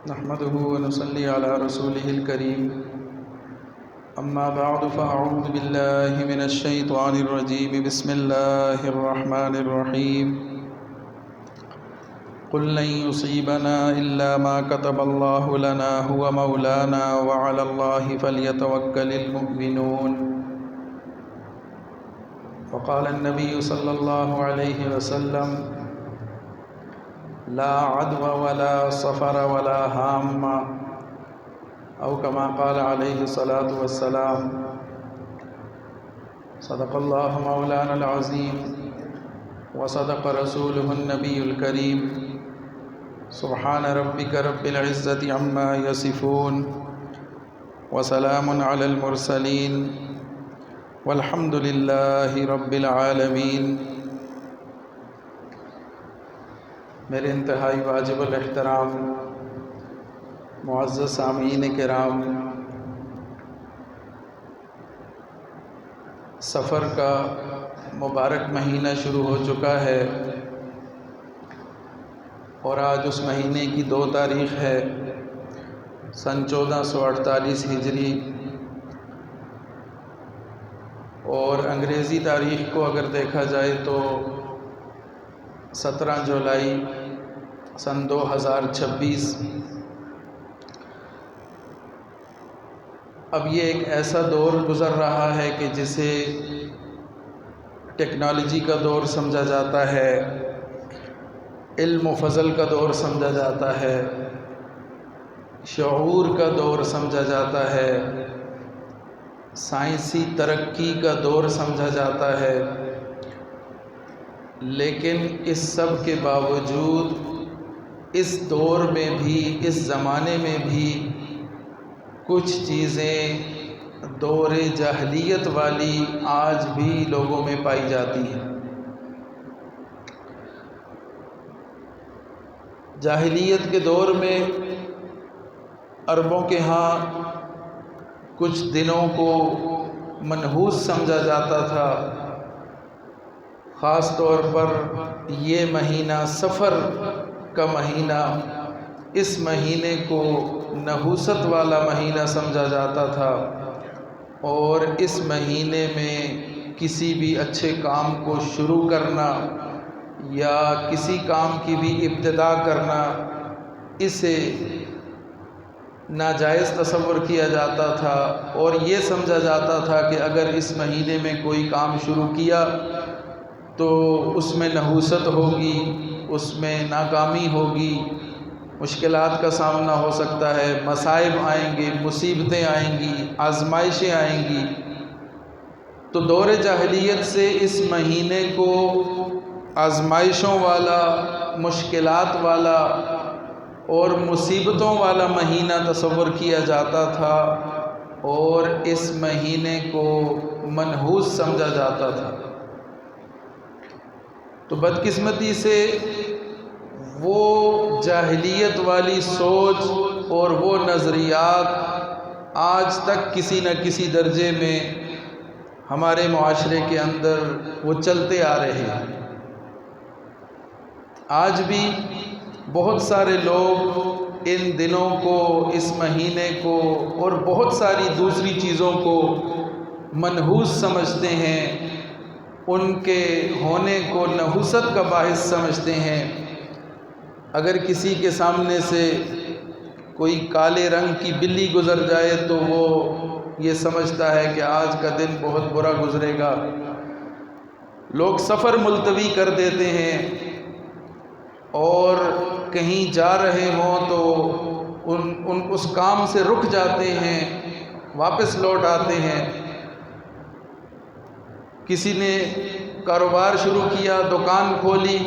نحمده ونصلي على رسوله الكريم أما بعد فأعوذ بالله من الشيطان الرجيم بسم الله الرحمن الرحيم قل لن يصيبنا إلا ما كتب الله لنا هو مولانا وعلى الله فليتوكل المؤمنون وقال النبي صلى الله عليه وسلم لا عدوى ولا صفر ولا هام أو كما قال عليه الصلاة والسلام صدق الله مولانا العظيم وصدق رسوله النبي الكريم سبحان ربك رب العزة عما يصفون وسلام على المرسلين والحمد لله رب العالمين۔ میرے انتہائی واجب الاحترام معزز سامعین کرام، سفر کا مبارک مہینہ شروع ہو چکا ہے اور آج اس مہینے کی 2 تاریخ ہے، سن 1448 ہجری، اور انگریزی تاریخ کو اگر دیکھا جائے تو 17 جولائی سن 2026۔ اب یہ ایک ایسا دور گزر رہا ہے کہ جسے ٹیکنالوجی کا دور سمجھا جاتا ہے، علم و فضل کا دور سمجھا جاتا ہے، شعور کا دور سمجھا جاتا ہے، سائنسی ترقی کا دور سمجھا جاتا ہے، لیکن اس سب کے باوجود اس دور میں بھی، اس زمانے میں بھی کچھ چیزیں دور جاہلیت والی آج بھی لوگوں میں پائی جاتی ہیں۔ جاہلیت کے دور میں عربوں کے ہاں کچھ دنوں کو منحوس سمجھا جاتا تھا، خاص طور پر یہ مہینہ سفر کا مہینہ، اس مہینے کو نحوست والا مہینہ سمجھا جاتا تھا، اور اس مہینے میں کسی بھی اچھے کام کو شروع کرنا یا کسی کام کی بھی ابتدا کرنا اسے ناجائز تصور کیا جاتا تھا، اور یہ سمجھا جاتا تھا کہ اگر اس مہینے میں کوئی کام شروع کیا تو اس میں نحوست ہوگی، اس میں ناکامی ہوگی، مشکلات کا سامنا ہو سکتا ہے، مصائب آئیں گے، مصیبتیں آئیں گی، آزمائشیں آئیں گی۔ تو دور جاہلیت سے اس مہینے کو آزمائشوں والا، مشکلات والا اور مصیبتوں والا مہینہ تصور کیا جاتا تھا، اور اس مہینے کو منحوس سمجھا جاتا تھا۔ تو بدقسمتی سے وہ جاہلیت والی سوچ اور وہ نظریات آج تک کسی نہ کسی درجے میں ہمارے معاشرے کے اندر وہ چلتے آ رہے ہیں۔ آج بھی بہت سارے لوگ ان دنوں کو، اس مہینے کو اور بہت ساری دوسری چیزوں کو منحوس سمجھتے ہیں، ان کے ہونے کو نحوست کا باعث سمجھتے ہیں۔ اگر کسی کے سامنے سے کوئی کالے رنگ کی بلی گزر جائے تو وہ یہ سمجھتا ہے کہ آج کا دن بہت برا گزرے گا۔ لوگ سفر ملتوی کر دیتے ہیں، اور کہیں جا رہے ہوں تو اس کام سے رک جاتے ہیں، واپس لوٹ آتے ہیں۔ کسی نے کاروبار شروع کیا، دکان کھولی،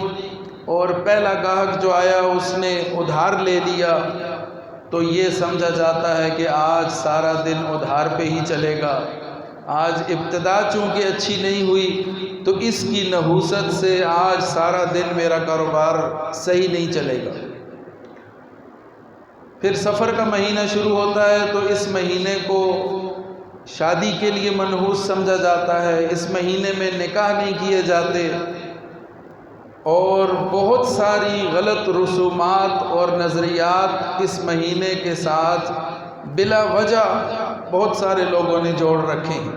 اور پہلا گاہک جو آیا اس نے ادھار لے لیا، تو یہ سمجھا جاتا ہے کہ آج سارا دن ادھار پہ ہی چلے گا۔ آج ابتدا چونکہ اچھی نہیں ہوئی تو اس کی نحوست سے آج سارا دن میرا کاروبار صحیح نہیں چلے گا۔ پھر سفر کا مہینہ شروع ہوتا ہے تو اس مہینے کو شادی کے لیے منحوس سمجھا جاتا ہے، اس مہینے میں نکاح نہیں کیے جاتے، اور بہت ساری غلط رسومات اور نظریات اس مہینے کے ساتھ بلا وجہ بہت سارے لوگوں نے جوڑ رکھے ہیں،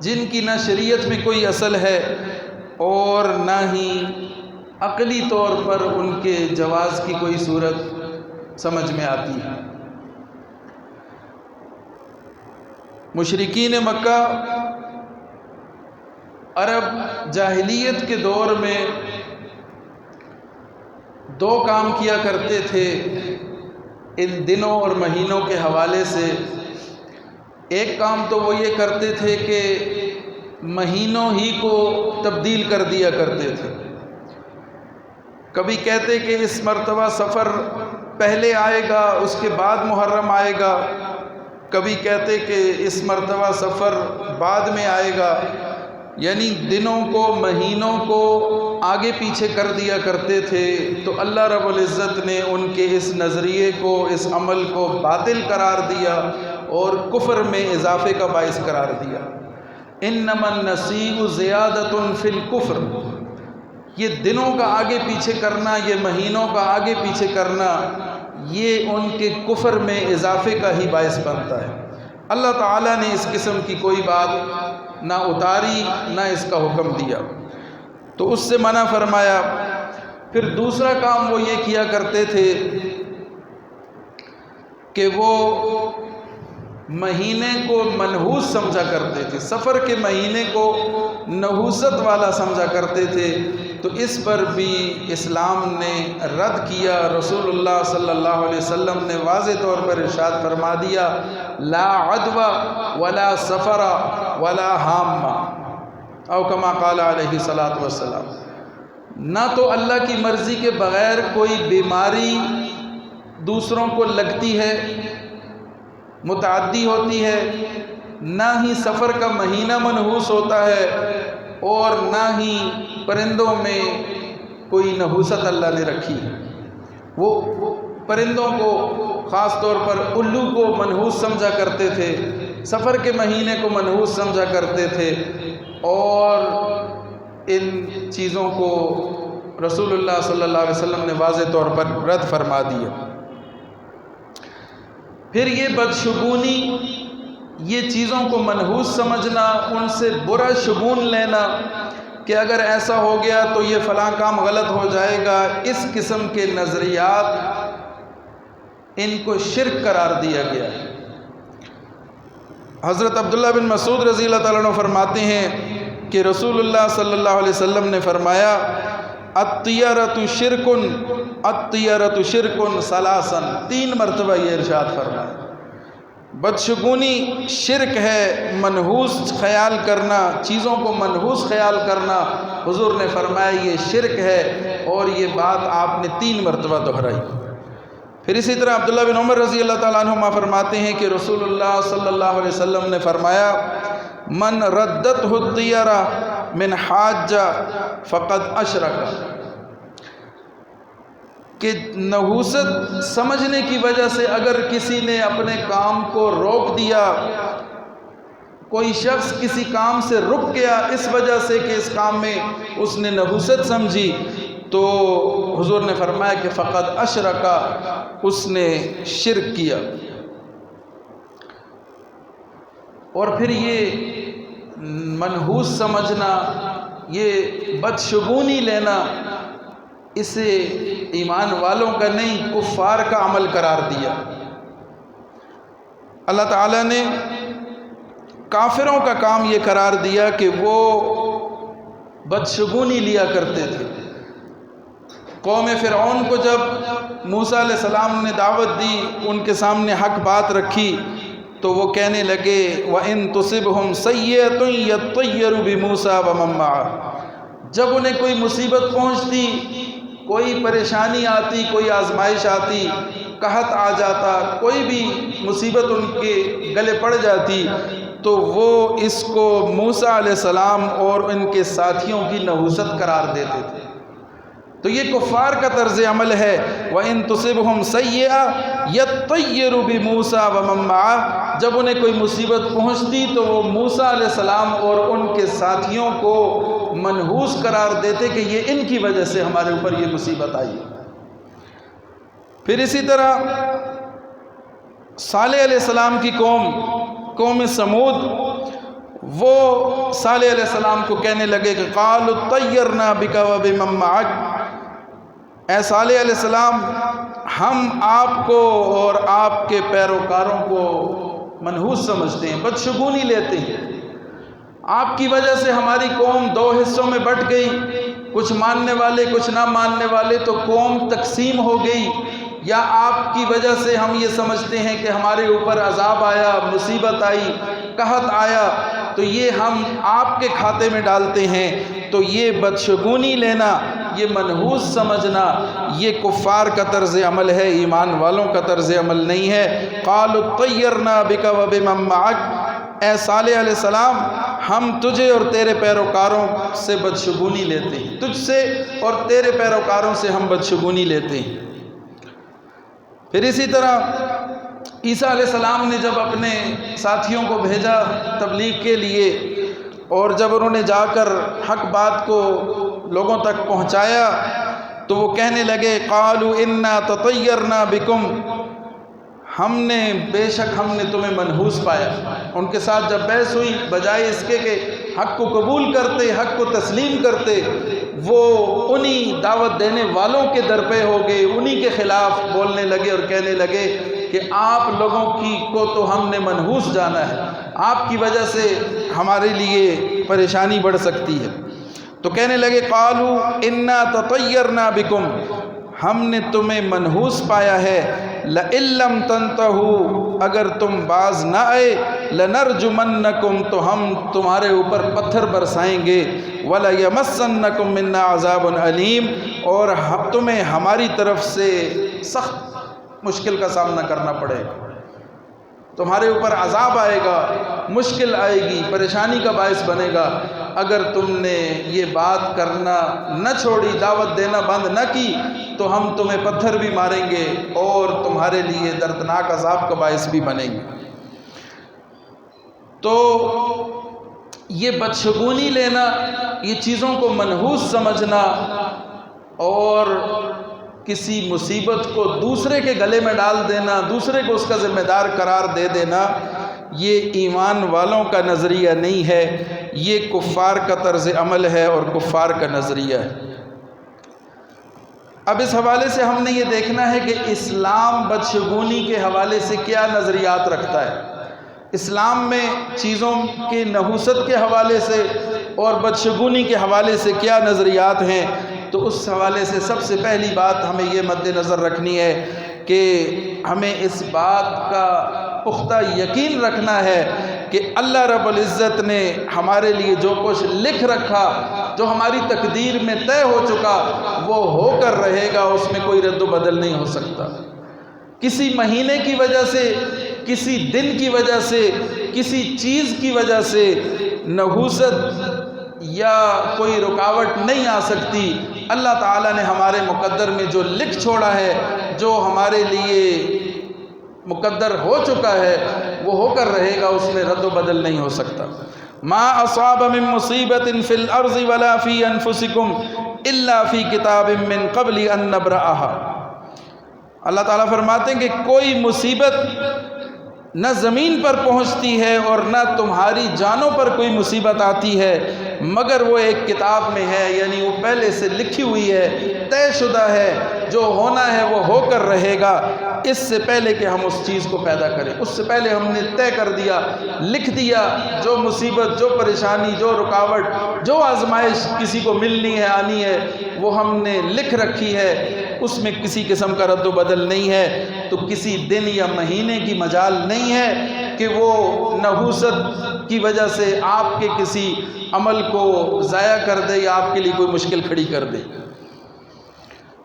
جن کی نہ شریعت میں کوئی اصل ہے اور نہ ہی عقلی طور پر ان کے جواز کی کوئی صورت سمجھ میں آتی ہے۔ مشرکین مکہ عرب جاہلیت کے دور میں دو کام کیا کرتے تھے ان دنوں اور مہینوں کے حوالے سے۔ ایک کام تو وہ یہ کرتے تھے کہ مہینوں ہی کو تبدیل کر دیا کرتے تھے۔ کبھی کہتے کہ اس مرتبہ سفر پہلے آئے گا، اس کے بعد محرم آئے گا، کبھی کہتے کہ اس مرتبہ سفر بعد میں آئے گا، یعنی دنوں کو مہینوں کو آگے پیچھے کر دیا کرتے تھے۔ تو اللہ رب العزت نے ان کے اس نظریے کو، اس عمل کو باطل قرار دیا اور کفر میں اضافے کا باعث قرار دیا۔ انما النسیء زیادۃ فی الکفر، یہ دنوں کا آگے پیچھے کرنا، یہ مہینوں کا آگے پیچھے کرنا، یہ ان کے کفر میں اضافے کا ہی باعث بنتا ہے۔ اللہ تعالیٰ نے اس قسم کی کوئی بات نہ اتاری نہ اس کا حکم دیا، تو اس سے منع فرمایا۔ پھر دوسرا کام وہ یہ کیا کرتے تھے کہ وہ مہینے کو منحوس سمجھا کرتے تھے، سفر کے مہینے کو نحوست والا سمجھا کرتے تھے۔ تو اس پر بھی اسلام نے رد کیا۔ رسول اللہ صلی اللہ علیہ وسلم نے واضح طور پر ارشاد فرما دیا، لا عدوى ولا سفر ولا حامہ، او کما قال علیہ الصلاۃ والسلام۔ نہ تو اللہ کی مرضی کے بغیر کوئی بیماری دوسروں کو لگتی ہے، متعدی ہوتی ہے، نہ ہی سفر کا مہینہ منحوس ہوتا ہے، اور نہ ہی پرندوں میں کوئی نحوست اللہ نے رکھی ہے۔ وہ پرندوں کو خاص طور پر الو کو منحوس سمجھا کرتے تھے، سفر کے مہینے کو منحوس سمجھا کرتے تھے، اور ان چیزوں کو رسول اللہ صلی اللہ علیہ وسلم نے واضح طور پر رد فرما دیا۔ پھر یہ بدشگونی، یہ چیزوں کو منحوس سمجھنا، ان سے برا شگون لینا کہ اگر ایسا ہو گیا تو یہ فلاں کام غلط ہو جائے گا، اس قسم کے نظریات ان کو شرک قرار دیا گیا ہے۔ حضرت عبداللہ بن مسعود رضی اللہ تعالیٰ عنہ فرماتے ہیں کہ رسول اللہ صلی اللہ علیہ وسلم نے فرمایا، الطیرۃ شرک، الطیرۃ شرک ثلاثاً، 3 مرتبہ یہ ارشاد فرمایا۔ بدشگونی شرک ہے، منحوس خیال کرنا، چیزوں کو منحوس خیال کرنا، حضور نے فرمایا یہ شرک ہے، اور یہ بات آپ نے 3 مرتبہ دہرائی۔ پھر اسی طرح عبداللہ بن عمر رضی اللہ تعالیٰ عنہما فرماتے ہیں کہ رسول اللہ صلی اللہ علیہ وسلم نے فرمایا، من ردتہ الطیرہ من حاجہ فقد اشرک، کہ نحوست سمجھنے کی وجہ سے اگر کسی نے اپنے کام کو روک دیا، کوئی شخص کسی کام سے رک گیا اس وجہ سے کہ اس کام میں اس نے نحوست سمجھی، تو حضور نے فرمایا کہ فقد اشرکا، اس نے شرک کیا۔ اور پھر یہ منحوس سمجھنا، یہ بدشگونی لینا، اسے ایمان والوں کا نہیں کفار کا عمل قرار دیا۔ اللہ تعالیٰ نے کافروں کا کام یہ قرار دیا کہ وہ بدشگونی لیا کرتے تھے۔ قوم فرعون کو جب موسیٰ علیہ السلام نے دعوت دی، ان کے سامنے حق بات رکھی، تو وہ کہنے لگے وَإِن تُصِبْهُمْ سَيِّئَةٌ يَطَّيَّرُوا بِمُوسَىٰ وَمَن مَّعَهُ، جب انہیں کوئی مصیبت پہنچتی، کوئی پریشانی آتی، کوئی آزمائش آتی، قحط آ جاتا، کوئی بھی مصیبت ان کے گلے پڑ جاتی، تو وہ اس کو موسیٰ علیہ السلام اور ان کے ساتھیوں کی نحوست قرار دیتے تھے۔ تو یہ کفار کا طرز عمل ہے، وَإِن تُصِبْهُمْ سَيِّئَةٌ يَطَّيَّرُوا بِمُوسَىٰ وَمَن مَّعَهُ، جب انہیں کوئی مصیبت پہنچتی تو وہ موسیٰ علیہ السلام اور ان کے ساتھیوں کو منحوس قرار دیتے کہ یہ ان کی وجہ سے ہمارے اوپر یہ مصیبت آئی ہے۔ پھر اسی طرح صالح علیہ السلام کی قوم سمود، وہ صالح علیہ السلام کو کہنے لگے کہ قالوا طیرنا بک وبمن معک، اے صالح علیہ السلام ہم آپ کو اور آپ کے پیروکاروں کو منحوس سمجھتے ہیں، بدشگونی لیتے ہیں، آپ کی وجہ سے ہماری قوم دو حصوں میں بٹ گئی، کچھ ماننے والے کچھ نہ ماننے والے، تو قوم تقسیم ہو گئی، یا آپ کی وجہ سے ہم یہ سمجھتے ہیں کہ ہمارے اوپر عذاب آیا، مصیبت آئی، قحط آیا، تو یہ ہم آپ کے کھاتے میں ڈالتے ہیں۔ تو یہ بدشگونی لینا، یہ منحوس سمجھنا، یہ کفار کا طرز عمل ہے، ایمان والوں کا طرز عمل نہیں ہے۔ قالوا طیرنا بک وبمن معک، اے صالح علیہ السلام ہم تجھے اور تیرے پیروکاروں سے بدشگونی لیتے ہیں، تجھ سے اور تیرے پیروکاروں سے ہم بدشگونی لیتے ہیں۔ پھر اسی طرح عیسیٰ علیہ السلام نے جب اپنے ساتھیوں کو بھیجا تبلیغ کے لیے، اور جب انہوں نے جا کر حق بات کو لوگوں تک پہنچایا تو وہ کہنے لگے قالوا انا تطیرنا بکم، بے شک ہم نے تمہیں منحوس پایا۔ ان کے ساتھ جب بحث ہوئی، بجائے اس کے کہ حق کو قبول کرتے، حق کو تسلیم کرتے، وہ انہی دعوت دینے والوں کے در پہ ہو گئے، انہی کے خلاف بولنے لگے اور کہنے لگے کہ آپ لوگوں کو تو ہم نے منحوس جانا ہے، آپ کی وجہ سے ہمارے لیے پریشانی بڑھ سکتی ہے۔ تو کہنے لگے قالوا انا تطیرنا بکم، ہم نے تمہیں منحوس پایا ہے، لئن لم تنتہوا، اگر تم باز نہ آئے، لنرجمنکم، تو ہم تمہارے اوپر پتھر برسائیں گے، ولیمسنکم منا عذاب علیم، اور تمہیں ہماری طرف سے سخت مشکل کا سامنا کرنا پڑے گا، تمہارے اوپر عذاب آئے گا، مشکل آئے گی، پریشانی کا باعث بنے گا، اگر تم نے یہ بات کرنا نہ چھوڑی، دعوت دینا بند نہ کی، تو ہم تمہیں پتھر بھی ماریں گے اور تمہارے لیے دردناک عذاب کا باعث بھی بنیں گے۔ تو یہ بدشگونی لینا، یہ چیزوں کو منحوس سمجھنا اور کسی مصیبت کو دوسرے کے گلے میں ڈال دینا، دوسرے کو اس کا ذمہ دار قرار دے دینا، یہ ایمان والوں کا نظریہ نہیں ہے، یہ کفار کا طرز عمل ہے اور کفار کا نظریہ ہے۔ اب اس حوالے سے ہم نے یہ دیکھنا ہے کہ اسلام بدشگونی کے حوالے سے کیا نظریات رکھتا ہے۔ اسلام میں چیزوں کی نحوست کے حوالے سے اور بدشگونی کے حوالے سے کیا نظریات ہیں، تو اس حوالے سے سب سے پہلی بات ہمیں یہ مد نظر رکھنی ہے کہ ہمیں اس بات کا پختہ یقین رکھنا ہے کہ اللہ رب العزت نے ہمارے لیے جو کچھ لکھ رکھا، جو ہماری تقدیر میں طے ہو چکا، وہ ہو کر رہے گا، اس میں کوئی رد و بدل نہیں ہو سکتا۔ کسی مہینے کی وجہ سے، کسی دن کی وجہ سے، کسی چیز کی وجہ سے نحوست یا کوئی رکاوٹ نہیں آ سکتی۔ اللہ تعالیٰ نے ہمارے مقدر میں جو لکھ چھوڑا ہے، جو ہمارے لیے مقدر ہو چکا ہے، وہ ہو کر رہے گا، اس میں رد و بدل نہیں ہو سکتا۔ ما اصاب من مصیبت فی الارض ولا فی انفسکم الا فی کتاب من قبل ان نبرأها۔ اللہ تعالیٰ فرماتے ہیں کہ کوئی مصیبت نہ زمین پر پہنچتی ہے اور نہ تمہاری جانوں پر کوئی مصیبت آتی ہے، مگر وہ ایک کتاب میں ہے، یعنی وہ پہلے سے لکھی ہوئی ہے، طے شدہ ہے، جو ہونا ہے وہ ہو کر رہے گا، اس سے پہلے کہ ہم اس چیز کو پیدا کریں، اس سے پہلے ہم نے طے کر دیا، لکھ دیا، جو مصیبت، جو پریشانی، جو رکاوٹ، جو آزمائش کسی کو ملنی ہے، آنی ہے، وہ ہم نے لکھ رکھی ہے، اس میں کسی قسم کا رد و بدل نہیں ہے۔ تو کسی دن یا مہینے کی مجال نہیں ہے کہ وہ نحوست کی وجہ سے آپ کے کسی عمل کو ضائع کر دے یا آپ کے لیے کوئی مشکل کھڑی کر دے۔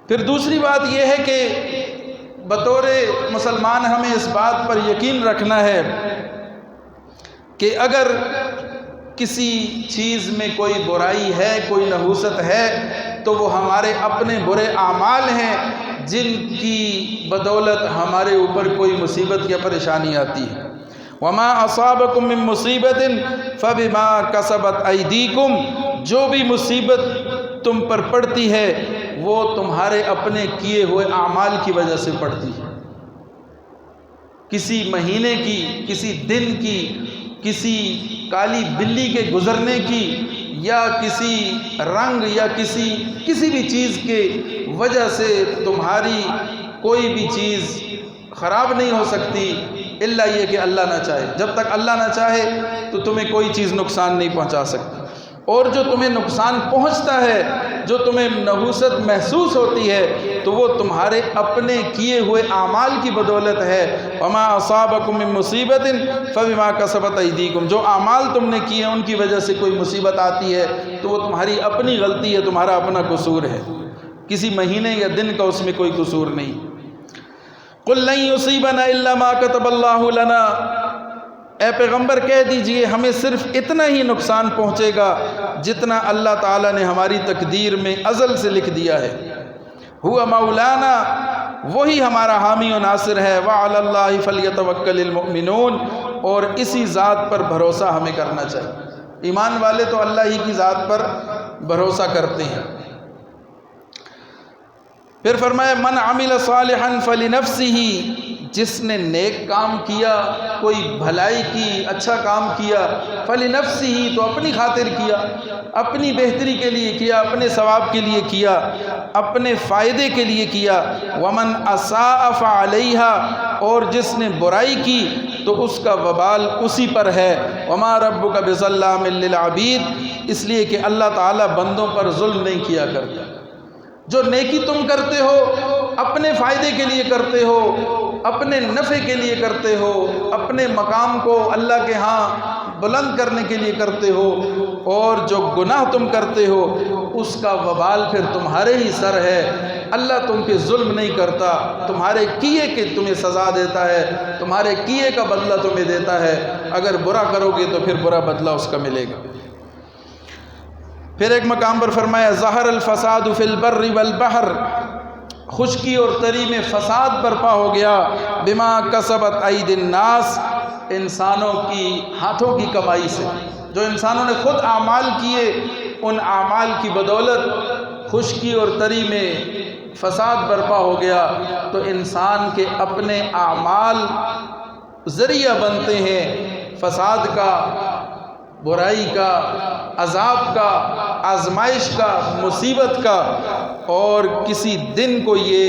پھر دوسری بات یہ ہے کہ بطور مسلمان ہمیں اس بات پر یقین رکھنا ہے کہ اگر کسی چیز میں کوئی برائی ہے، کوئی نحوست ہے، تو وہ ہمارے اپنے برے اعمال ہیں جن کی بدولت ہمارے اوپر کوئی مصیبت یا پریشانی آتی ہے۔ وما اصابکم من مصیبت فبما کسبت ایدیکم، جو بھی مصیبت تم پر پڑتی ہے وہ تمہارے اپنے کیے ہوئے اعمال کی وجہ سے پڑتی ہے۔ کسی مہینے کی، کسی دن کی، کسی کالی بلی کے گزرنے کی، یا کسی رنگ یا کسی بھی چیز کے وجہ سے تمہاری کوئی بھی چیز خراب نہیں ہو سکتی الا یہ کہ اللہ نہ چاہے۔ جب تک اللہ نہ چاہے تو تمہیں کوئی چیز نقصان نہیں پہنچا سکتی، اور جو تمہیں نقصان پہنچتا ہے، جو تمہیں نحوست محسوس ہوتی ہے، تو وہ تمہارے اپنے کیے ہوئے اعمال کی بدولت ہے۔ وما اصابکم من مصیبت فبما کسبت ایدیکم، جو اعمال تم نے کیے ان کی وجہ سے کوئی مصیبت آتی ہے تو وہ تمہاری اپنی غلطی ہے، تمہارا اپنا قصور ہے، کسی مہینے یا دن کا اس میں کوئی قصور نہیں۔ قل لن یصیبنا الا ما کتب اللہ لنا، اے پیغمبر کہہ دیجئے ہمیں صرف اتنا ہی نقصان پہنچے گا جتنا اللہ تعالیٰ نے ہماری تقدیر میں ازل سے لکھ دیا ہے۔ ہوا مولانا، وہی ہمارا حامی و ناصر ہے۔ وعلی اللہ فلیتوکل المؤمنون، اور اسی ذات پر بھروسہ ہمیں کرنا چاہیے۔ ایمان والے تو اللہ ہی کی ذات پر بھروسہ کرتے ہیں۔ پھر فرمایا من عمل صالحا فلنفسہ، جس نے نیک کام کیا، کوئی بھلائی کی، اچھا کام کیا، فلنفسہ، تو اپنی خاطر کیا، اپنی بہتری کے لیے کیا، اپنے ثواب کے لیے کیا، اپنے فائدے کے لیے کیا۔ ومن اساء فعلیہا، اور جس نے برائی کی تو اس کا وبال اسی پر ہے۔ وما ربک بظلام للعبید، اس لیے کہ اللہ تعالیٰ بندوں پر ظلم نہیں کیا کرتا۔ جو نیکی تم کرتے ہو اپنے فائدے کے لیے کرتے ہو، اپنے نفع کے لیے کرتے ہو، اپنے مقام کو اللہ کے ہاں بلند کرنے کے لیے کرتے ہو، اور جو گناہ تم کرتے ہو اس کا وبال پھر تمہارے ہی سر ہے۔ اللہ تم پہ ظلم نہیں کرتا، تمہارے کیے کے تمہیں سزا دیتا ہے، تمہارے کیے کا بدلہ تمہیں دیتا ہے۔ اگر برا کرو گے تو پھر برا بدلہ اس کا ملے گا۔ پھر ایک مقام پر فرمایا ظہر الفساد فی البر والبحر، خشکی اور تری میں فساد برپا ہو گیا، بما کسبت ایدی الناس، انسانوں کی ہاتھوں کی کمائی سے، جو انسانوں نے خود اعمال کیے ان اعمال کی بدولت خشکی اور تری میں فساد برپا ہو گیا۔ تو انسان کے اپنے اعمال ذریعہ بنتے ہیں فساد کا، برائی کا، عذاب کا، آزمائش کا، مصیبت کا، اور کسی دن کو یہ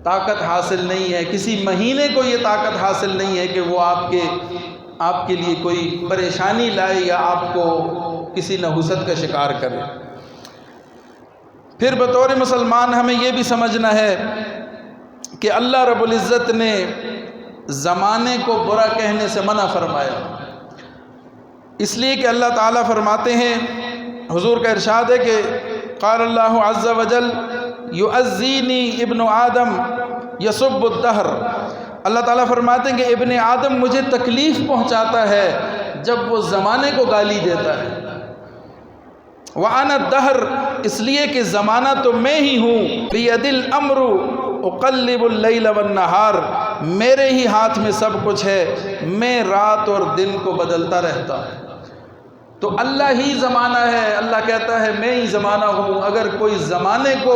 طاقت حاصل نہیں ہے، کسی مہینے کو یہ طاقت حاصل نہیں ہے کہ وہ آپ کے لیے کوئی پریشانی لائے یا آپ کو کسی نحوست کا شکار کرے۔ پھر بطور مسلمان ہمیں یہ بھی سمجھنا ہے کہ اللہ رب العزت نے زمانے کو برا کہنے سے منع فرمایا، اس لیے کہ اللہ تعالیٰ فرماتے ہیں، حضور کا ارشاد ہے کہ قال اللہ عز وجل یعزینی ابن آدم یسب الدہر، اللہ تعالیٰ فرماتے ہیں کہ ابن آدم مجھے تکلیف پہنچاتا ہے جب وہ زمانے کو گالی دیتا ہے۔ وَأَنَا الدَّهْرُ، اس لیے کہ زمانہ تو میں ہی ہوں، بِيَدِ الْأَمْرُ اُقَلِّبُ اللَّيْلَ وَالنَّهَارِ، میرے ہی ہاتھ میں سب کچھ ہے، میں رات اور دن کو بدلتا رہتا ہوں۔ تو اللہ ہی زمانہ ہے، اللہ کہتا ہے میں ہی زمانہ ہوں۔ اگر کوئی زمانے کو،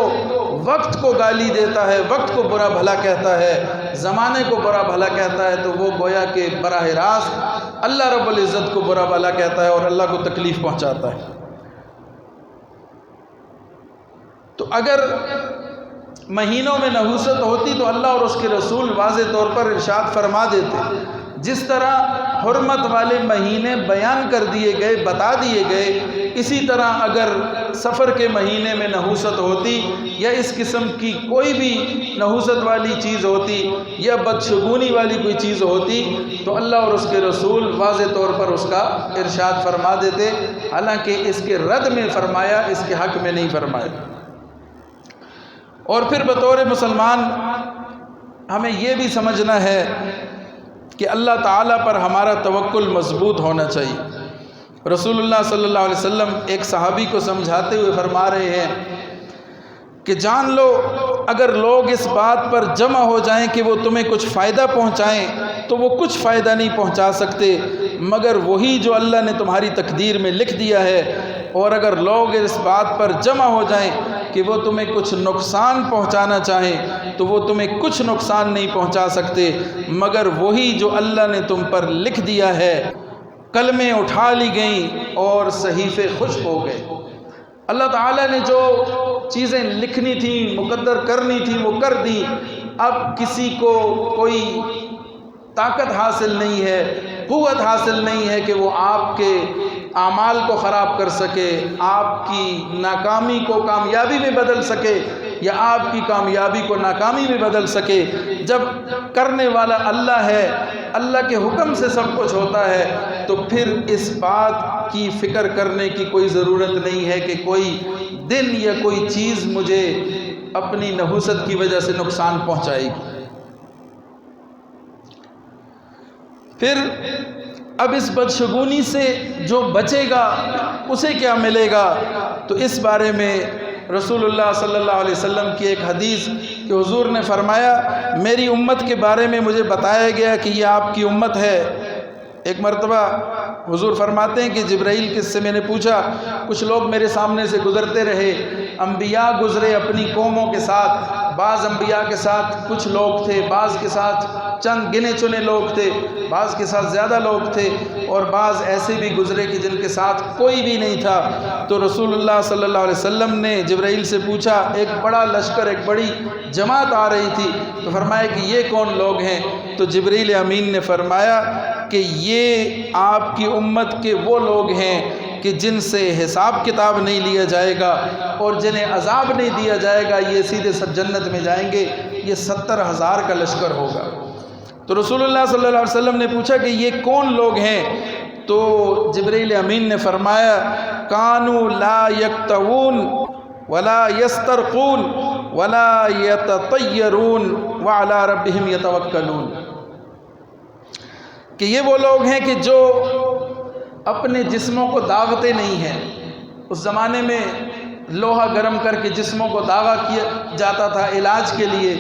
وقت کو گالی دیتا ہے، وقت کو برا بھلا کہتا ہے، زمانے کو برا بھلا کہتا ہے، تو وہ گویا کہ براہ راست اللہ رب العزت کو برا بھلا کہتا ہے اور اللہ کو تکلیف پہنچاتا ہے۔ تو اگر مہینوں میں نحوست ہوتی تو اللہ اور اس کے رسول واضح طور پر ارشاد فرما دیتے۔ جس طرح حرمت والے مہینے بیان کر دیے گئے، بتا دیے گئے، اسی طرح اگر سفر کے مہینے میں نحوست ہوتی یا اس قسم کی کوئی بھی نحوست والی چیز ہوتی یا بدشگونی والی کوئی چیز ہوتی تو اللہ اور اس کے رسول واضح طور پر اس کا ارشاد فرما دیتے، حالانکہ اس کے رد میں فرمایا، اس کے حق میں نہیں فرمایا۔ اور پھر بطور مسلمان ہمیں یہ بھی سمجھنا ہے کہ اللہ تعالیٰ پر ہمارا توکل مضبوط ہونا چاہیے۔ رسول اللہ صلی اللہ علیہ وسلم ایک صحابی کو سمجھاتے ہوئے فرما رہے ہیں کہ جان لو اگر لوگ اس بات پر جمع ہو جائیں کہ وہ تمہیں کچھ فائدہ پہنچائیں تو وہ کچھ فائدہ نہیں پہنچا سکتے مگر وہی جو اللہ نے تمہاری تقدیر میں لکھ دیا ہے، اور اگر لوگ اس بات پر جمع ہو جائیں کہ وہ تمہیں کچھ نقصان پہنچانا چاہیں تو وہ تمہیں کچھ نقصان نہیں پہنچا سکتے مگر وہی جو اللہ نے تم پر لکھ دیا ہے۔ کلمیں اٹھا لی گئیں اور صحیفے خشک ہو گئے۔ اللہ تعالیٰ نے جو چیزیں لکھنی تھیں، مقدر کرنی تھیں، وہ کر دی۔ اب کسی کو کوئی طاقت حاصل نہیں ہے، قوت حاصل نہیں ہے کہ وہ آپ کے اعمال کو خراب کر سکے، آپ کی ناکامی کو کامیابی میں بدل سکے یا آپ کی کامیابی کو ناکامی میں بدل سکے۔ جب کرنے والا اللہ ہے، اللہ کے حکم سے سب کچھ ہوتا ہے، تو پھر اس بات کی فکر کرنے کی کوئی ضرورت نہیں ہے کہ کوئی دن یا کوئی چیز مجھے اپنی نحوست کی وجہ سے نقصان پہنچائے گی۔ پھر اب اس بدشگونی سے جو بچے گا اسے کیا ملے گا؟ تو اس بارے میں رسول اللہ صلی اللہ علیہ وسلم کی ایک حدیث کہ حضور نے فرمایا، میری امت کے بارے میں مجھے بتایا گیا کہ یہ آپ کی امت ہے۔ ایک مرتبہ حضور فرماتے ہیں کہ جبرائیل کس سے میں نے پوچھا، کچھ لوگ میرے سامنے سے گزرتے رہے، انبیاء گزرے اپنی قوموں کے ساتھ، بعض انبیاء کے ساتھ کچھ لوگ تھے، بعض کے ساتھ چند گنے چنے لوگ تھے، بعض کے ساتھ زیادہ لوگ تھے، اور بعض ایسے بھی گزرے کہ جن کے ساتھ کوئی بھی نہیں تھا۔ تو رسول اللہ صلی اللہ علیہ وسلم نے جبرائیل سے پوچھا، ایک بڑا لشکر، ایک بڑی جماعت آ رہی تھی، تو فرمایا کہ یہ کون لوگ ہیں؟ تو جبرائیل امین نے فرمایا کہ یہ آپ کی امت کے وہ لوگ ہیں کہ جن سے حساب کتاب نہیں لیا جائے گا اور جنہیں عذاب نہیں دیا جائے گا، یہ سیدھے سب جنت میں جائیں گے۔ یہ 70,000 کا لشکر ہوگا۔ تو رسول اللہ صلی اللہ علیہ وسلم نے پوچھا کہ یہ کون لوگ ہیں؟ تو جبرائیل امین نے فرمایا، کانوا لا یکتوون ولا یسترقون ولا یتطیرون وعلی ربہم یتوکلون، کہ یہ وہ لوگ ہیں کہ جو اپنے جسموں کو داغتے نہیں ہیں۔ اس زمانے میں لوہا گرم کر کے جسموں کو داغا کیا جاتا تھا علاج کے لیے،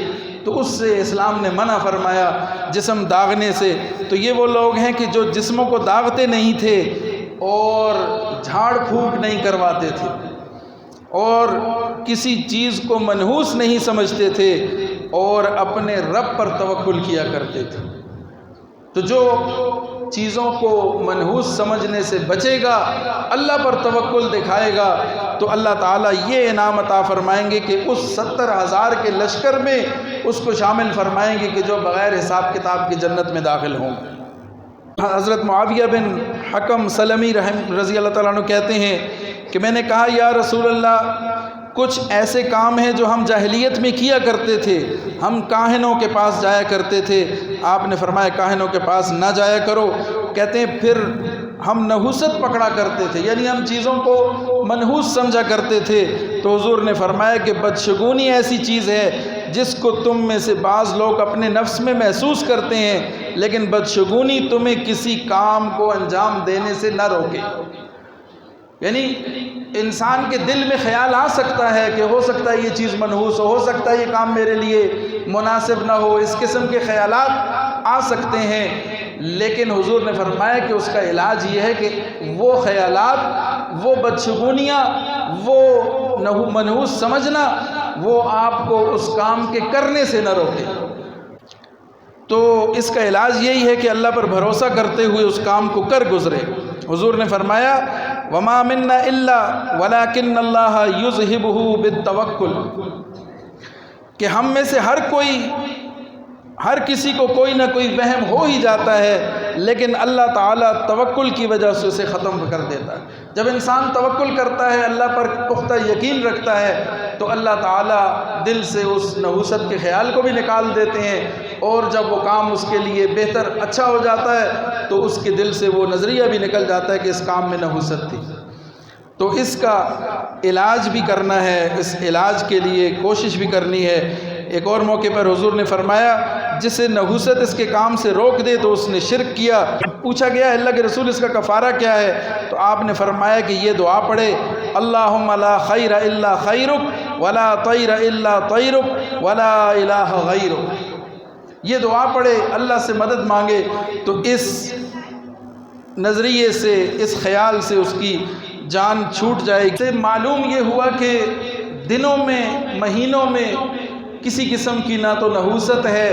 تو اس سے اسلام نے منع فرمایا جسم داغنے سے۔ تو یہ وہ لوگ ہیں کہ جو جسموں کو داغتے نہیں تھے اور جھاڑ پھونک نہیں کرواتے تھے اور کسی چیز کو منحوس نہیں سمجھتے تھے اور اپنے رب پر توکل کیا کرتے تھے۔ تو جو چیزوں کو منحوس سمجھنے سے بچے گا، اللہ پر توکل دکھائے گا، تو اللہ تعالیٰ یہ انعام عطا فرمائیں گے کہ اس 70,000 کے لشکر میں اس کو شامل فرمائیں گے کہ جو بغیر حساب کتاب کی جنت میں داخل ہوں۔ حضرت معاویہ بن حکم سلمی رضی اللہ تعالیٰ عنہ کہتے ہیں کہ میں نے کہا، یا رسول اللہ، کچھ ایسے کام ہیں جو ہم جاہلیت میں کیا کرتے تھے، ہم کاہنوں کے پاس جایا کرتے تھے۔ آپ نے فرمایا کاہنوں کے پاس نہ جایا کرو۔ کہتے ہیں پھر ہم نحوست پکڑا کرتے تھے، یعنی ہم چیزوں کو منحوس سمجھا کرتے تھے۔ تو حضور نے فرمایا کہ بدشگونی ایسی چیز ہے جس کو تم میں سے بعض لوگ اپنے نفس میں محسوس کرتے ہیں، لیکن بدشگونی تمہیں کسی کام کو انجام دینے سے نہ روکے۔ یعنی انسان کے دل میں خیال آ سکتا ہے کہ ہو سکتا ہے یہ چیز منحوس ہو سکتا ہے یہ کام میرے لیے مناسب نہ ہو، اس قسم کے خیالات آ سکتے ہیں، لیکن حضور نے فرمایا کہ اس کا علاج یہ ہے کہ وہ خیالات، وہ بدشگونیاں، وہ منحوس سمجھنا، وہ آپ کو اس کام کے کرنے سے نہ روکے۔ تو اس کا علاج یہی ہے کہ اللہ پر بھروسہ کرتے ہوئے اس کام کو کر گزرے۔ حضور نے فرمایا، وَمَا مِنَّا إِلَّا وَلَكِنَّ اللَّهَ يُذْهِبُهُ بِالتَّوَكُّلِ، کہ ہم میں سے ہر کسی کو کوئی نہ کوئی وہم ہو ہی جاتا ہے، لیکن اللہ تعالیٰ توکل کی وجہ سے اسے ختم کر دیتا ہے۔ جب انسان توکل کرتا ہے، اللہ پر پختہ یقین رکھتا ہے، تو اللہ تعالیٰ دل سے اس نحوست کے خیال کو بھی نکال دیتے ہیں، اور جب وہ کام اس کے لیے بہتر اچھا ہو جاتا ہے تو اس کے دل سے وہ نظریہ بھی نکل جاتا ہے کہ اس کام میں نحوست تھی۔ تو اس کا علاج بھی کرنا ہے، اس علاج کے لیے کوشش بھی کرنی ہے۔ ایک اور موقع پر حضور نے فرمایا، جسے نحوست اس کے کام سے روک دے تو اس نے شرک کیا۔ پوچھا گیا، اللہ کے رسول اس کا کفارہ کیا ہے؟ تو آپ نے فرمایا کہ یہ دعا پڑھے، اللہم لا خیر الا خیرک ولا طیر الا طیرک ولا الہ غیرک۔ یہ دعا پڑھے، اللہ سے مدد مانگے، تو اس نظریے سے، اس خیال سے اس کی جان چھوٹ جائے گی۔ سے معلوم یہ ہوا کہ دنوں میں مہینوں میں کسی قسم کی نہ تو نحوست ہے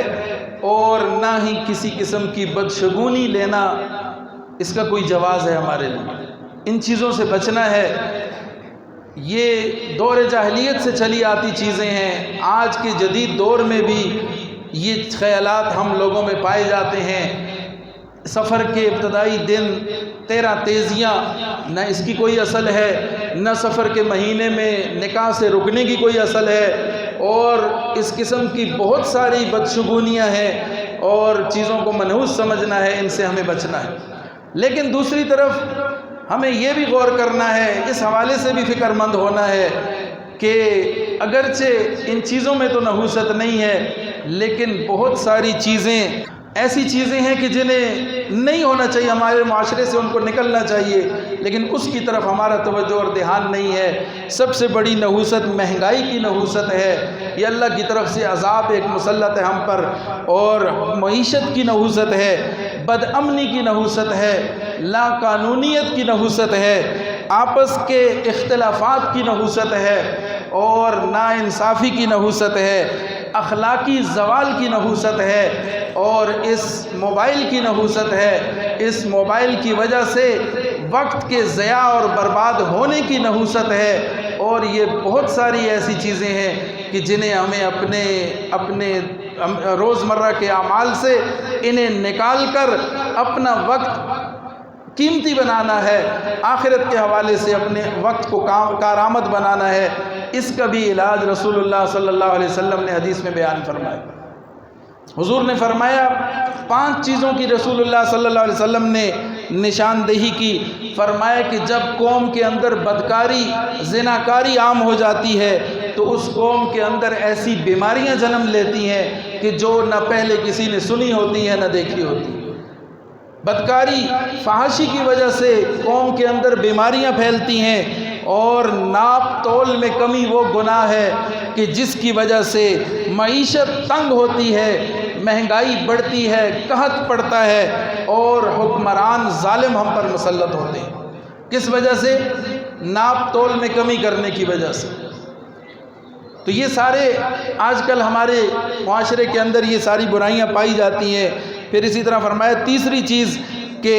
اور نہ ہی کسی قسم کی بدشگونی لینا اس کا کوئی جواز ہے ہمارے لیے۔ ان چیزوں سے بچنا ہے۔ یہ دور جاہلیت سے چلی آتی چیزیں ہیں، آج کے جدید دور میں بھی یہ خیالات ہم لوگوں میں پائے جاتے ہیں۔ سفر کے ابتدائی دن 13 تیزیاں، نہ اس کی کوئی اصل ہے، نہ سفر کے مہینے میں نکاح سے رکنے کی کوئی اصل ہے، اور اس قسم کی بہت ساری بدشگونیاں ہیں اور چیزوں کو منحوس سمجھنا ہے، ان سے ہمیں بچنا ہے۔ لیکن دوسری طرف ہمیں یہ بھی غور کرنا ہے، اس حوالے سے بھی فکر مند ہونا ہے کہ اگرچہ ان چیزوں میں تو نحوست نہیں ہے، لیکن بہت ساری چیزیں ایسی چیزیں ہیں کہ جنہیں نہیں ہونا چاہیے، ہمارے معاشرے سے ان کو نکلنا چاہیے، لیکن اس کی طرف ہمارا توجہ اور دھیان نہیں ہے۔ سب سے بڑی نحوست مہنگائی کی نحوست ہے، یہ اللہ کی طرف سے عذاب ایک مسلط ہے ہم پر، اور معیشت کی نحوست ہے، بد امنی کی نحوست ہے، لا قانونیت کی نحوست ہے، آپس کے اختلافات کی نحوست ہے، اور ناانصافی کی نحوست ہے، اخلاقی زوال کی نحوست ہے، اور اس موبائل کی نحوست ہے۔ اس موبائل کی وجہ سے وقت کے ضیاع اور برباد ہونے کی نحوست ہے، اور یہ بہت ساری ایسی چیزیں ہیں کہ جنہیں ہمیں اپنے روزمرہ کے اعمال سے انہیں نکال کر اپنا وقت قیمتی بنانا ہے، آخرت کے حوالے سے اپنے وقت کو کارآمد بنانا ہے۔ اس کا بھی علاج رسول اللہ صلی اللہ علیہ وسلم نے حدیث میں بیان فرمایا۔ حضور نے فرمایا 5 چیزوں کی رسول اللہ صلی اللہ علیہ وسلم نے نشاندہی کی۔ فرمایا کہ جب قوم کے اندر بدکاری، زناکاری عام ہو جاتی ہے تو اس قوم کے اندر ایسی بیماریاں جنم لیتی ہیں کہ جو نہ پہلے کسی نے سنی ہوتی ہیں نہ دیکھی ہوتی ہیں۔ بدکاری، فحاشی کی وجہ سے قوم کے اندر بیماریاں پھیلتی ہیں، اور ناپ تول میں کمی وہ گناہ ہے کہ جس کی وجہ سے معیشت تنگ ہوتی ہے، مہنگائی بڑھتی ہے، قحط پڑتا ہے، اور حکمران ظالم ہم پر مسلط ہوتے ہیں۔ کس وجہ سے؟ ناپ تول میں کمی کرنے کی وجہ سے۔ تو یہ سارے آج کل ہمارے معاشرے کے اندر یہ ساری برائیاں پائی جاتی ہیں۔ پھر اسی طرح فرمایا تیسری چیز کہ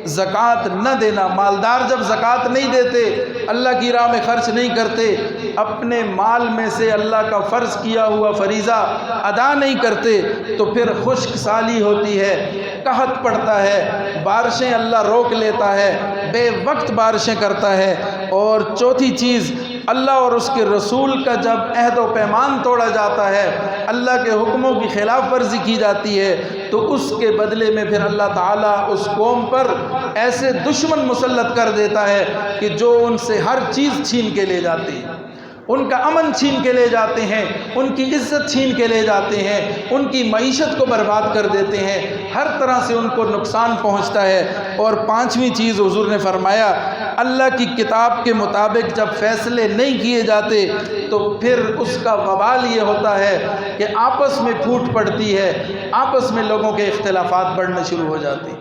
زکوٰۃ نہ دینا۔ مالدار جب زکوٰۃ نہیں دیتے، اللہ کی راہ میں خرچ نہیں کرتے، اپنے مال میں سے اللہ کا فرض کیا ہوا فریضہ ادا نہیں کرتے، تو پھر خشک سالی ہوتی ہے، قحط پڑتا ہے، بارشیں اللہ روک لیتا ہے، بے وقت بارشیں کرتا ہے۔ اور چوتھی چیز، اللہ اور اس کے رسول کا جب عہد و پیمان توڑا جاتا ہے، اللہ کے حکموں کی خلاف ورزی کی جاتی ہے، تو اس کے بدلے میں پھر اللہ تعالیٰ اس قوم پر ایسے دشمن مسلط کر دیتا ہے کہ جو ان سے ہر چیز چھین کے لے جاتے ہیں، ان کا امن چھین کے لے جاتے ہیں، ان کی عزت چھین کے لے جاتے ہیں، ان کی معیشت کو برباد کر دیتے ہیں، ہر طرح سے ان کو نقصان پہنچتا ہے۔ اور 5ویں چیز حضور نے فرمایا، اللہ کی کتاب کے مطابق جب فیصلے نہیں کیے جاتے تو پھر اس کا وبال یہ ہوتا ہے کہ آپس میں پھوٹ پڑتی ہے، آپس میں لوگوں کے اختلافات بڑھنے شروع ہو جاتے ہیں۔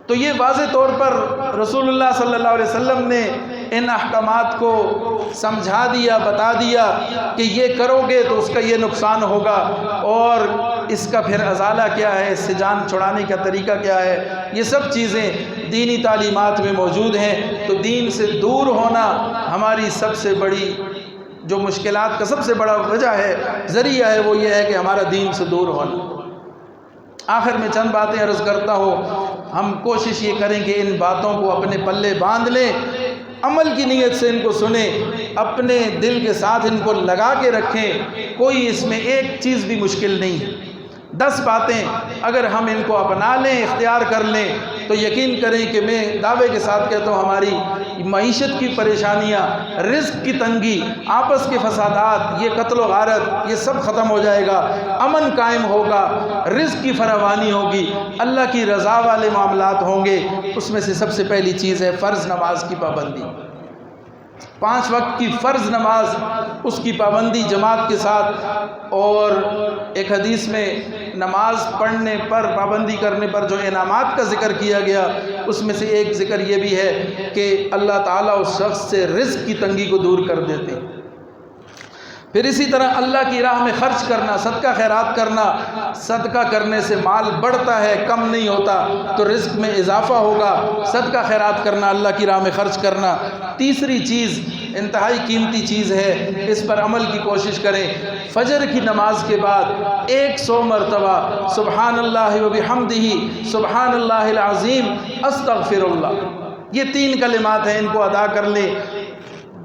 تو یہ واضح طور پر رسول اللہ صلی اللہ علیہ وسلم نے ان احکامات کو سمجھا دیا، بتا دیا کہ یہ کرو گے تو اس کا یہ نقصان ہوگا، اور اس کا پھر ازالہ کیا ہے، اس سے جان چھڑانے کا طریقہ کیا ہے۔ یہ سب چیزیں دینی تعلیمات میں موجود ہیں۔ تو دین سے دور ہونا ہماری سب سے بڑی جو مشکلات کا سب سے بڑا وجہ ہے، ذریعہ ہے، وہ یہ ہے کہ ہمارا دین سے دور ہونا۔ آخر میں چند باتیں عرض کرتا ہوں، ہم کوشش یہ کریں کہ ان باتوں کو اپنے پلے باندھ لیں، عمل کی نیت سے ان کو سنیں، اپنے دل کے ساتھ ان کو لگا کے رکھیں۔ کوئی اس میں ایک چیز بھی مشکل نہیں ہے۔ 10 باتیں اگر ہم ان کو اپنا لیں، اختیار کر لیں، تو یقین کریں کہ میں دعوے کے ساتھ کہتا ہوں ہماری معیشت کی پریشانیاں، رزق کی تنگی، آپس کے فسادات، یہ قتل و غارت، یہ سب ختم ہو جائے گا، امن قائم ہوگا، رزق کی فراوانی ہوگی، اللہ کی رضا والے معاملات ہوں گے۔ اس میں سے سب سے پہلی چیز ہے فرض نماز کی پابندی۔ 5 وقت کی فرض نماز اس کی پابندی جماعت کے ساتھ، اور ایک حدیث میں نماز پڑھنے پر پابندی کرنے پر جو انعامات کا ذکر کیا گیا اس میں سے ایک ذکر یہ بھی ہے کہ اللہ تعالیٰ اس شخص سے رزق کی تنگی کو دور کر دیتے ہیں۔ پھر اسی طرح اللہ کی راہ میں خرچ کرنا، صدقہ خیرات کرنا، صدقہ کرنے سے مال بڑھتا ہے، کم نہیں ہوتا، تو رزق میں اضافہ ہوگا۔ صدقہ خیرات کرنا، اللہ کی راہ میں خرچ کرنا۔ تیسری چیز انتہائی قیمتی چیز ہے، اس پر عمل کی کوشش کریں۔ فجر کی نماز کے بعد 100 مرتبہ سبحان اللہ و بحمدہ سبحان اللہ العظیم استغفر اللہ، یہ 3 کلمات ہیں، ان کو ادا کر لیں۔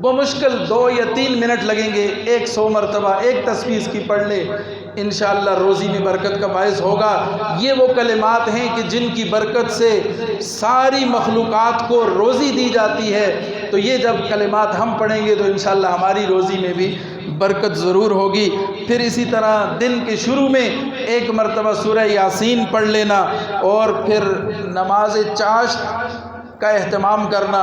بمشکل 2 یا 3 منٹ لگیں گے، 100 مرتبہ ایک تسبیح کی پڑھ لیں، انشاءاللہ روزی میں برکت کا باعث ہوگا۔ یہ وہ کلمات ہیں کہ جن کی برکت سے ساری مخلوقات کو روزی دی جاتی ہے، تو یہ جب کلمات ہم پڑھیں گے تو انشاءاللہ ہماری روزی میں بھی برکت ضرور ہوگی۔ پھر اسی طرح دن کے شروع میں 1 مرتبہ سورہ یاسین پڑھ لینا، اور پھر نماز چاشت کا اہتمام کرنا،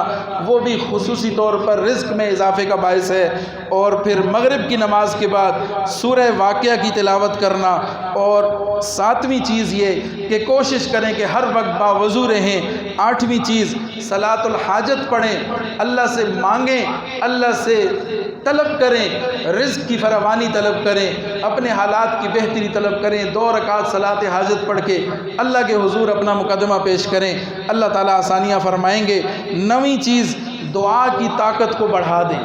وہ بھی خصوصی طور پر رزق میں اضافے کا باعث ہے۔ اور پھر مغرب کی نماز کے بعد سورہ واقعہ کی تلاوت کرنا، اور 7ویں چیز یہ کہ کوشش کریں کہ ہر وقت باوضو رہیں۔ 8ویں چیز صلاۃ الحاجت پڑھیں، اللہ سے مانگیں، اللہ سے طلب کریں، رزق کی فراوانی طلب کریں، اپنے حالات کی بہتری طلب کریں۔ 2 رکعت صلاۃ حاجت پڑھ کے اللہ کے حضور اپنا مقدمہ پیش کریں، اللہ تعالیٰ آسانیاں فرمائیں گے۔ 9ویں چیز دعا کی طاقت کو بڑھا دیں،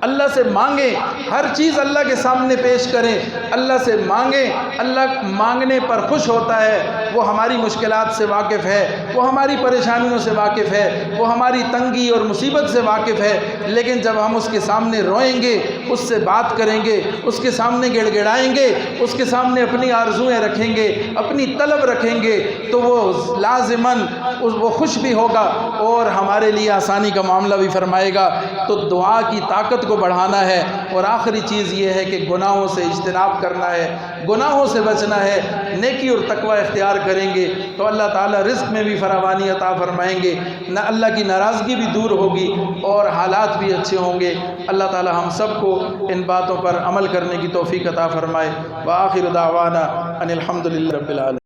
اللہ سے مانگیں، ہر چیز اللہ کے سامنے پیش کریں، اللہ سے مانگیں۔ اللہ مانگنے پر خوش ہوتا ہے، وہ ہماری مشکلات سے واقف ہے، وہ ہماری پریشانیوں سے واقف ہے، وہ ہماری تنگی اور مصیبت سے واقف ہے، لیکن جب ہم اس کے سامنے روئیں گے، اس سے بات کریں گے، اس کے سامنے گڑ گڑائیں گے، اس کے سامنے اپنی آرزوئیں رکھیں گے، اپنی طلب رکھیں گے، تو وہ لازماً وہ خوش بھی ہوگا اور ہمارے لیے آسانی کا معاملہ بھی فرمائے گا۔ تو دعا کی طاقت کو بڑھانا ہے۔ اور آخری چیز یہ ہے کہ گناہوں سے اجتناب کرنا ہے، گناہوں سے بچنا ہے، نیکی اور تقوی اختیار کریں گے تو اللہ تعالیٰ رزق میں بھی فراوانی عطا فرمائیں گے، نہ اللہ کی ناراضگی بھی دور ہوگی اور حالات بھی اچھے ہوں گے۔ اللہ تعالیٰ ہم سب کو ان باتوں پر عمل کرنے کی توفیق عطا فرمائے۔ وآخر دعوانا ان الحمد للہ رب العالمین۔